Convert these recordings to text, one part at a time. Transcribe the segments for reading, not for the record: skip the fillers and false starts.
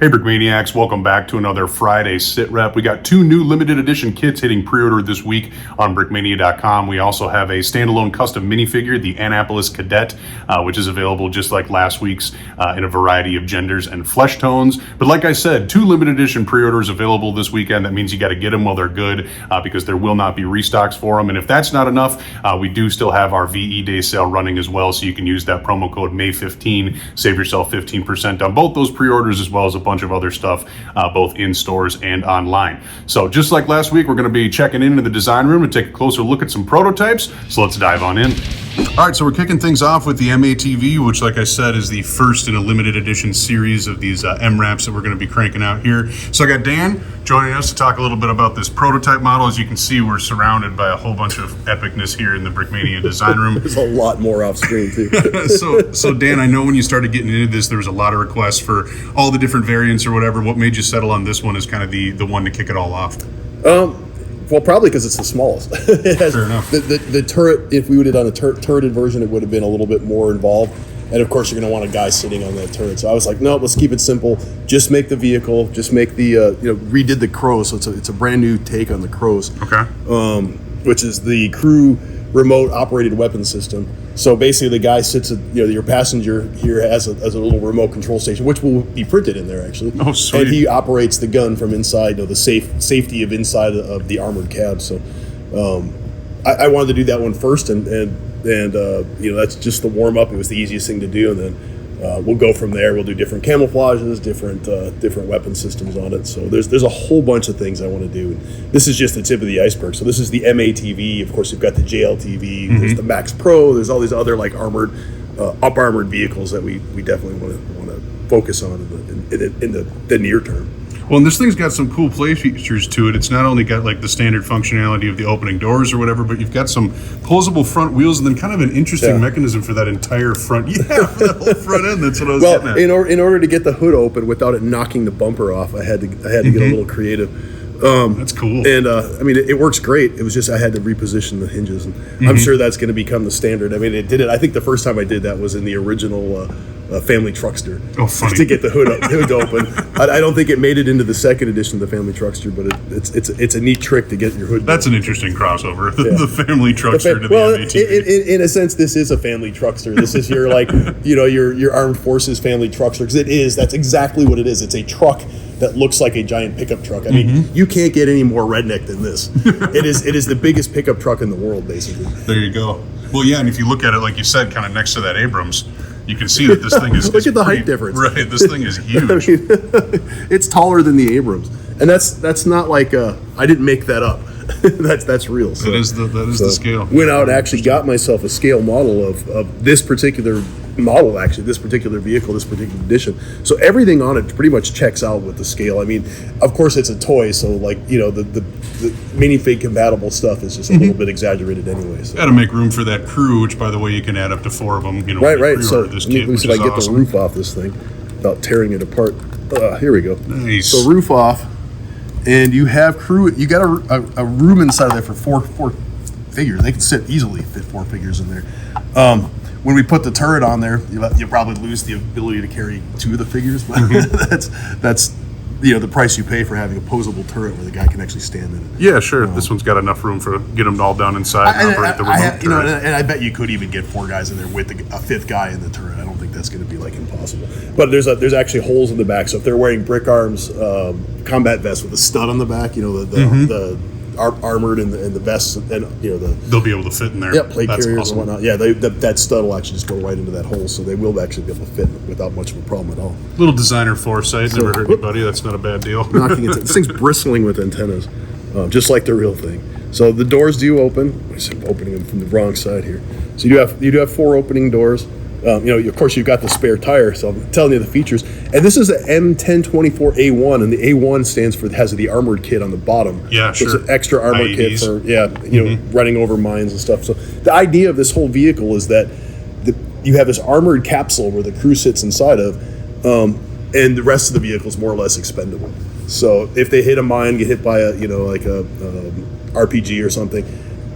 Hey Brickmaniacs, welcome back to another Friday Sit Rep. We got two new limited edition kits hitting pre-order this week on brickmania.com. We also have a standalone custom minifigure, the Annapolis Cadet, which is available just like last week's in a variety of genders and flesh tones. But like I said, two limited edition pre-orders available this weekend. That means you got to get them while they're good because there will not be restocks for them. And if that's not enough, we do still have our VE Day sale running as well, so you can use that promo code May15, save yourself 15% on both those pre-orders as well as a bunch of other stuff, both in stores and online. So just like last week, we're going to be checking into the design room and take a closer look at some prototypes. So let's dive on in. All right, so we're kicking things off with the MATV, which, like I said, is the first in a limited edition series of these MRAPs that we're going to be cranking out here. So I got Dan joining us to talk a little bit about this prototype model. As you can see, we're surrounded by a whole bunch of epicness here in the Brickmania design room. There's a lot more off screen too. So Dan, I know when you started getting into this, there was a lot of requests for all the different variants or whatever. What made you settle on this one as kind of the one to kick it all off? Well, probably because it's the smallest. Fair enough. The turret, if we would have done a turreted version, it would have been a little bit more involved. And of course, you're going to want a guy sitting on that turret. So I was like, no, let's keep it simple. Just make the vehicle. Just make the redid the Crows. So it's a brand new take on the Crows. Okay. Which is the crew remote operated weapon system. So basically, the guy sits at your passenger here has a little remote control station, which will be printed in there actually. Oh, sweet. And he operates the gun from inside, the safety of inside of the armored cab. So I wanted to do that one first, and that's just the warm up. It was the easiest thing to do, and then we'll go from there. We'll do different camouflages, different weapon systems on it. So there's a whole bunch of things I want to do. And this is just the tip of the iceberg. So this is the MATV. Of course, you've got the JLTV. Mm-hmm. There's the Max Pro. There's all these other like armored, up armored vehicles that we definitely want to focus on in the near term. Well, and this thing's got some cool play features to it. It's not only got like the standard functionality of the opening doors or whatever, but you've got some closable front wheels and then kind of an interesting mechanism for that entire front. Yeah, for that whole front end. That's what I was getting at. In order to get the hood open without it knocking the bumper off, I had to get a little creative. That's cool. And it works great. It was just I had to reposition the hinges, and I'm sure that's going to become the standard. I mean, it did it. I think the first time I did that was in the original Family Truckster. Oh, funny. To get the hood open. I don't think it made it into the second edition of the Family Truckster, but it's a neat trick to get your hood. That's an interesting crossover. The Family Truckster to the MATV. In a sense, this is a Family Truckster. This is your your armed forces Family Truckster, because that's exactly what it is. It's a truck that looks like a giant pickup truck. I mean, you can't get any more redneck than this. It is the biggest pickup truck in the world, basically. There you go. Well, yeah, and if you look at it, like you said, kind of next to that Abrams, you can see that this thing is look at the height difference. Right, this thing is huge. I mean, it's taller than the Abrams, and that's not like I didn't make that up. that's real. So, that is the scale. Went out and actually got myself a scale model of this particular model, actually, this particular vehicle, this particular edition. So everything on it pretty much checks out with the scale. I mean, of course it's a toy, so like the minifig compatible stuff is just a little bit exaggerated anyway. So. Got to make room for that crew, which by the way you can add up to 4 of them. Right. So let me see if I get the roof off this thing without tearing it apart. Here we go. Nice. So roof off, and you have crew. You got a room inside of there for four figures. They can fit 4 figures in there. When we put the turret on there, you'll probably lose the ability to carry 2 of the figures, but that's the price you pay for having a posable turret where the guy can actually stand in it. Yeah, sure. This one's got enough room for get them all down inside and operate the remote turret. And I bet you could even get 4 guys in there with a 5th guy in the turret. I don't think that's going to be like impossible. But there's actually holes in the back, so if they're wearing brick arms, combat vests with a stud on the back, the armored and the vests, and they'll be able to fit in there. Yeah, plate carriers and whatnot. Yeah, that stud will actually just go right into that hole, so they will actually be able to fit without much of a problem at all. Little designer foresight, never hurt anybody. That's not a bad deal. This thing's bristling with antennas, just like the real thing. So the doors do open. I'm opening them from the wrong side here. So you do have 4 opening doors. Of course, you've got the spare tire, so I'm telling you the features. And this is an M1024A1, and the A1 has the armored kit on the bottom. Yeah, so sure. It's an extra armored kit for running over mines and stuff. So the idea of this whole vehicle is that you have this armored capsule where the crew sits inside of, and the rest of the vehicle is more or less expendable. So if they hit a mine, get hit by a RPG or something,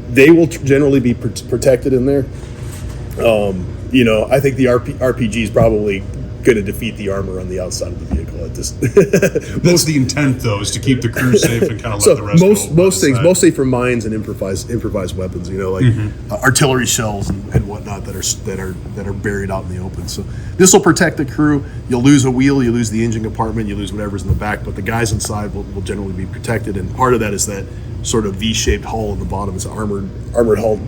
they will generally be protected in there. I think the RPG is probably going to defeat the armor on the outside of the vehicle. At this, That's the intent, though, is to keep the crew safe and kind of let so the rest go. most things, mostly for mines and improvised weapons, like artillery shells and whatnot that are buried out in the open. So this will protect the crew. You'll lose a wheel, you lose the engine compartment, you lose whatever's in the back, but the guys inside will generally be protected. And part of that is that sort of V-shaped hull at the bottom. Is an armored hull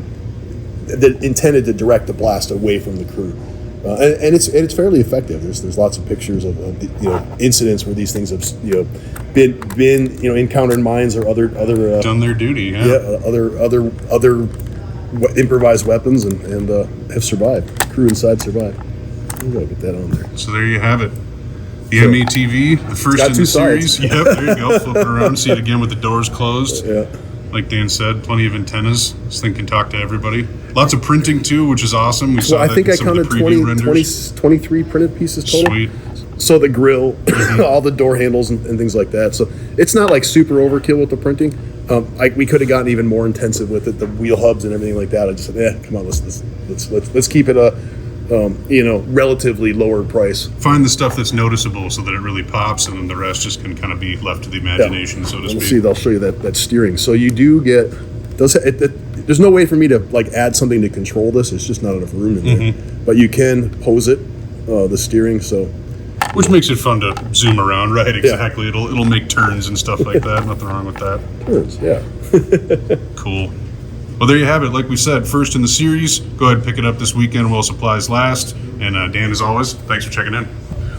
that intended to direct the blast away from the crew. And it's fairly effective. There's lots of pictures of incidents where these things have been encountered mines or other Done their duty. other improvised weapons and have survived. The crew inside survived. We gotta get that on there. So there you have it. The MATV, the first got in two the series. sides. Yep, there you go. Flip it around, see it again with the doors closed. Yeah. Like Dan said, plenty of antennas. This thing can talk to everybody. Lots of printing too, which is awesome. We saw Well, I that think in I some of counted the preview renders. 23 printed pieces total. Sweet. So the grill, all the door handles and things like that. So it's not like super overkill with the printing. We could have gotten even more intensive with it, the wheel hubs and everything like that. I just said, come on, let's keep it a relatively lower price. Find the stuff that's noticeable so that it really pops, and then the rest just can kind of be left to the imagination, so to speak. See, they'll show you that steering. So you do get there's no way for me to like add something to control this. It's just not enough room in there. But you can pose it, the steering. So. Which makes it fun to zoom around, right? Exactly. Yeah. It'll make turns and stuff like that. Nothing wrong with that. Turns, yeah. Cool. Well, there you have it. Like we said, first in the series. Go ahead and pick it up this weekend while supplies last. And Dan, as always, thanks for checking in.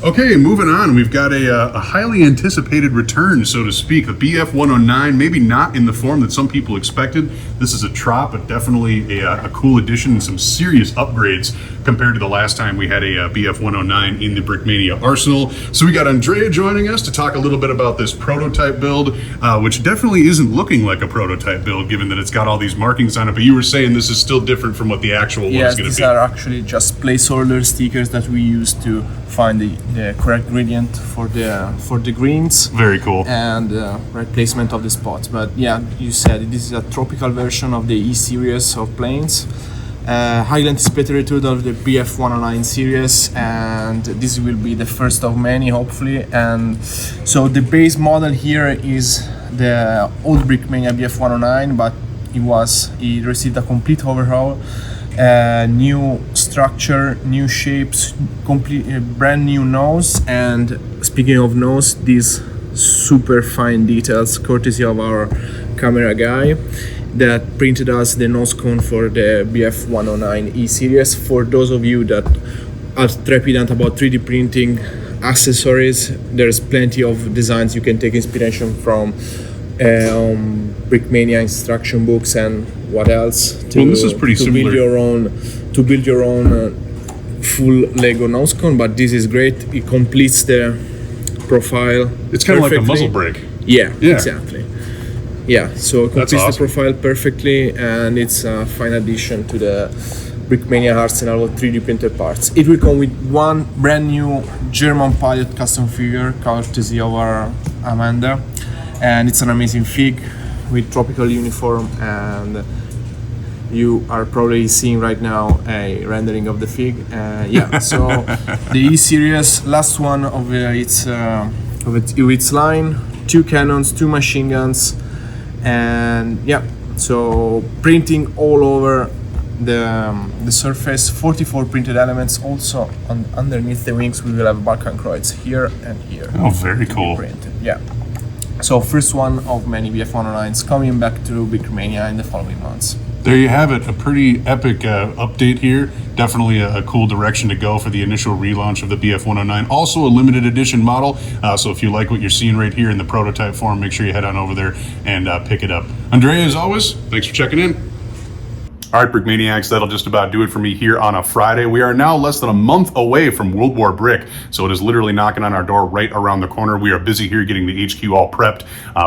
Okay, moving on. We've got a highly anticipated return, so to speak. The BF-109, maybe not in the form that some people expected. This is a trop, but definitely a cool addition and some serious upgrades compared to the last time we had a BF-109 in the Brickmania arsenal. So we got Andrea joining us to talk a little bit about this prototype build, which definitely isn't looking like a prototype build, given that it's got all these markings on it. But you were saying this is still different from what the actual one's going to be. Yes, these are actually just placeholder stickers that we use to find the correct gradient for the greens. Very cool. And right placement of the spots. But yeah, you said this is a tropical version of the E series of planes. Highly anticipated return of the BF-109 series, and this will be the first of many, hopefully. And so the base model here is the old Brickmania BF-109, but it received a complete overhaul. New structure, new shapes, brand new nose. And speaking of nose, these super fine details courtesy of our camera guy that printed us the nose cone for the BF-109 E series. For those of you that are trepidant about 3D printing accessories, there's plenty of designs you can take inspiration from, Brickmania instruction books and what else this is pretty similar. build your own full Lego nose cone. But this is great. It completes the profile. It's kind of like a muzzle brake. Yeah, exactly. Yeah, so it completes the profile perfectly, and it's a fine addition to the Brickmania arsenal of 3D printed parts. It will come with one brand new German pilot custom figure courtesy of our Amanda, and it's an amazing fig with tropical uniform, and you are probably seeing right now a rendering of the fig. So the E series, last one of its line, 2 cannons, 2 machine guns, and so printing all over the surface. 44 printed elements. Also underneath the wings we will have Balkankreuz here and here. Oh, very cool. Printed. Yeah. So first one of many BF-109s coming back to Brickmania in the following months. There you have it, a pretty epic update here. Definitely a cool direction to go for the initial relaunch of the BF-109. Also a limited edition model, so if you like what you're seeing right here in the prototype form, make sure you head on over there and pick it up. Andrea, as always, thanks for checking in. All right, Brickmaniacs, that'll just about do it for me here on a Friday. We are now less than a month away from World War Brick, so it is literally knocking on our door right around the corner. We are busy here getting the HQ all prepped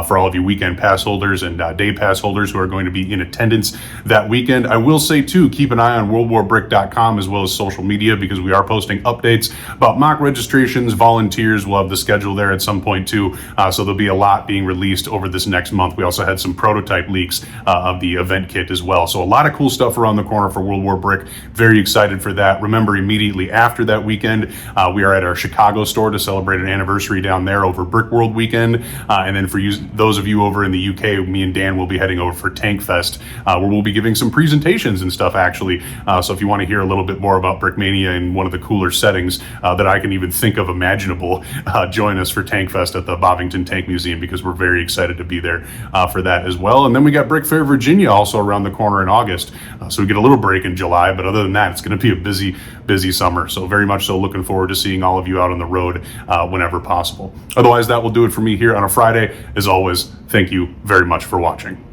for all of you weekend pass holders and day pass holders who are going to be in attendance that weekend. I will say, too, keep an eye on worldwarbrick.com as well as social media, because we are posting updates about mock registrations, volunteers. We'll have the schedule there at some point, too, so there'll be a lot being released over this next month. We also had some prototype leaks of the event kit as well, so a lot of cool stuff stuff around the corner for World War Brick. Very excited for that. Remember, immediately after that weekend, we are at our Chicago store to celebrate an anniversary down there over Brick World weekend. And then for you, those of you over in the UK, me and Dan will be heading over for Tank Fest, where we'll be giving some presentations and stuff, actually. So if you want to hear a little bit more about Brickmania in one of the cooler settings that I can even think of imaginable, join us for Tank Fest at the Bovington Tank Museum, because we're very excited to be there for that as well. And then we got Brick Fair Virginia also around the corner in August. So we get a little break in July, but other than that, it's going to be a busy summer. So very much so looking forward to seeing all of you out on the road whenever possible. Otherwise, that will do it for me here on a Friday. As always, thank you very much for watching.